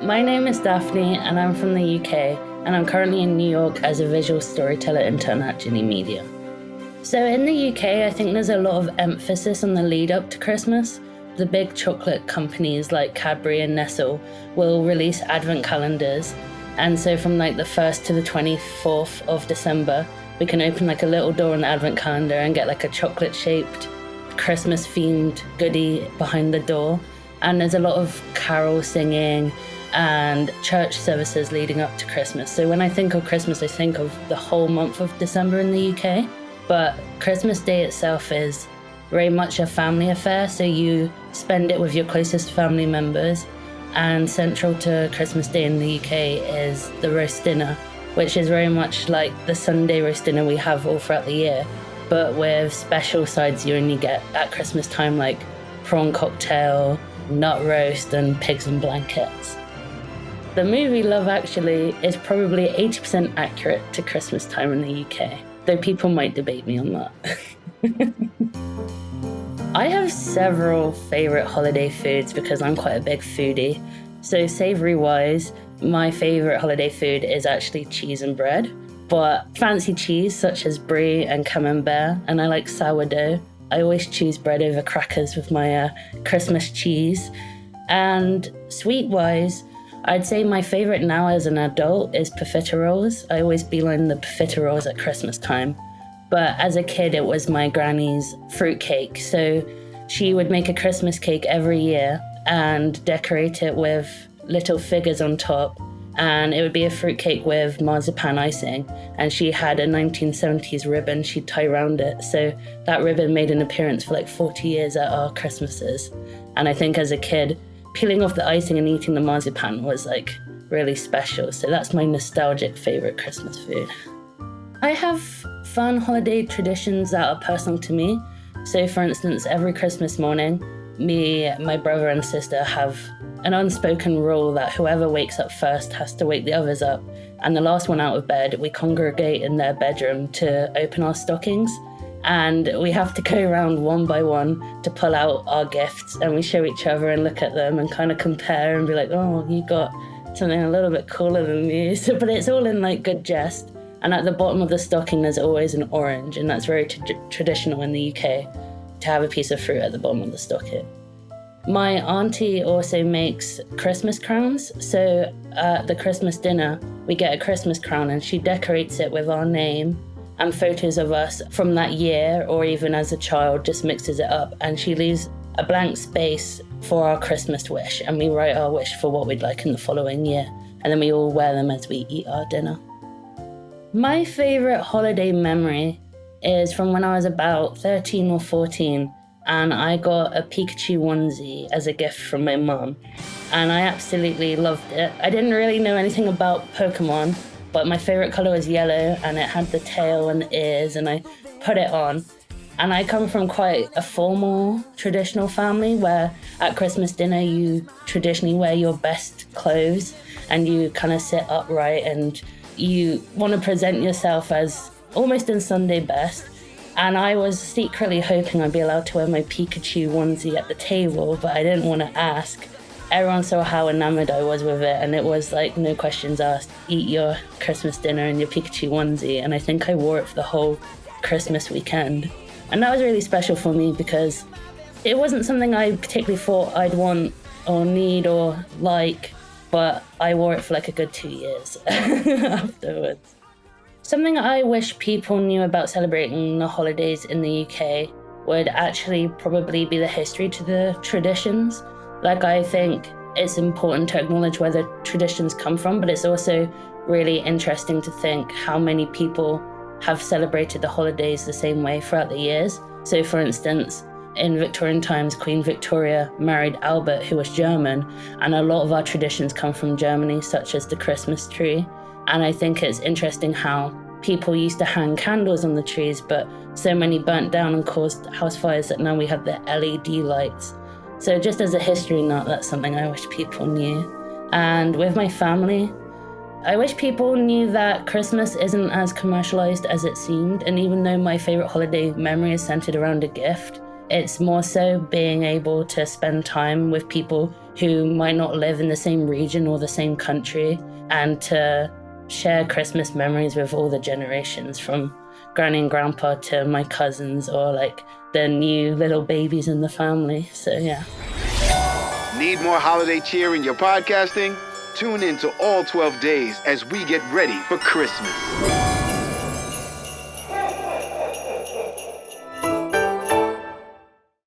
My name is Daphne and I'm from the UK, and I'm currently in New York as a visual storyteller intern at Ginny Media. So in the UK, I think there's a lot of emphasis on the lead up to Christmas. The big chocolate companies like Cadbury and Nestle will release advent calendars. And so from like the 1st to the 24th of December, we can open like a little door in the advent calendar and get like a chocolate shaped Christmas themed goodie behind the door. And there's a lot of carol singing and church services leading up to Christmas. So when I think of Christmas, I think of the whole month of December in the UK. But Christmas Day itself is very much a family affair. So you spend it with your closest family members. And central to Christmas Day in the UK is the roast dinner, which is very much like the Sunday roast dinner we have all throughout the year, but with special sides you only get at Christmas time, like prawn cocktail, nut roast, and pigs in blankets. The movie Love Actually is probably 80% accurate to Christmas time in the UK, though people might debate me on that. I have several favourite holiday foods because I'm quite a big foodie. So savoury-wise, my favourite holiday food is actually cheese and bread. But fancy cheese such as brie and camembert, and I like sourdough. I always choose bread over crackers with my Christmas cheese. And sweet-wise, I'd say my favourite now as an adult is profiteroles. I always beeline the profiteroles at Christmas time. But as a kid, it was my granny's fruitcake. So she would make a Christmas cake every year and decorate it with little figures on top. And it would be a fruitcake with marzipan icing. And she had a 1970s ribbon she'd tie around it. So that ribbon made an appearance for like 40 years at our Christmases. And I think as a kid, peeling off the icing and eating the marzipan was like really special. So that's my nostalgic favorite Christmas food. I have fun holiday traditions that are personal to me. So for instance, every Christmas morning, me, my brother and sister have an unspoken rule that whoever wakes up first has to wake the others up. And the last one out of bed, we congregate in their bedroom to open our stockings. And we have to go around one by one to pull out our gifts, and we show each other and look at them and kind of compare and be like, oh, you got something a little bit cooler than me. So, but it's all in like good jest. And at the bottom of the stocking, there's always an orange, and that's very traditional in the UK to have a piece of fruit at the bottom of the stocking. My auntie also makes Christmas crowns. So at the Christmas dinner, we get a Christmas crown, and she decorates it with our name and photos of us from that year, or even as a child, just mixes it up. And she leaves a blank space for our Christmas wish, and we write our wish for what we'd like in the following year. And then we all wear them as we eat our dinner. My favourite holiday memory is from when I was about 13 or 14, and I got a Pikachu onesie as a gift from my mum, and I absolutely loved it. I didn't really know anything about Pokemon, but my favourite colour was yellow, and it had the tail and the ears, and I put it on. And I come from quite a formal, traditional family where at Christmas dinner you traditionally wear your best clothes and you kind of sit upright and you want to present yourself as almost in Sunday best. And I was secretly hoping I'd be allowed to wear my Pikachu onesie at the table, but I didn't want to ask. Everyone saw how enamored I was with it, and it was like no questions asked. Eat your Christmas dinner in your Pikachu onesie, and I think I wore it for the whole Christmas weekend. And that was really special for me because it wasn't something I particularly thought I'd want or need or like, but I wore it for like a good 2 years afterwards. Something I wish people knew about celebrating the holidays in the UK would actually probably be the history to the traditions. Like, I think it's important to acknowledge where the traditions come from, but it's also really interesting to think how many people have celebrated the holidays the same way throughout the years. So for instance, in Victorian times, Queen Victoria married Albert, who was German, and a lot of our traditions come from Germany, such as the Christmas tree. And I think it's interesting how people used to hang candles on the trees, but so many burnt down and caused house fires that now we have the LED lights. So just as a history nut, that's something I wish people knew. And with my family, I wish people knew that Christmas isn't as commercialized as it seemed. And even though my favorite holiday memory is centered around a gift, it's more so being able to spend time with people who might not live in the same region or the same country, and to share Christmas memories with all the generations, from granny and grandpa to my cousins, or like the new little babies in the family. So yeah. Need more holiday cheer in your podcasting? Tune in to All 12 Days as we get ready for Christmas.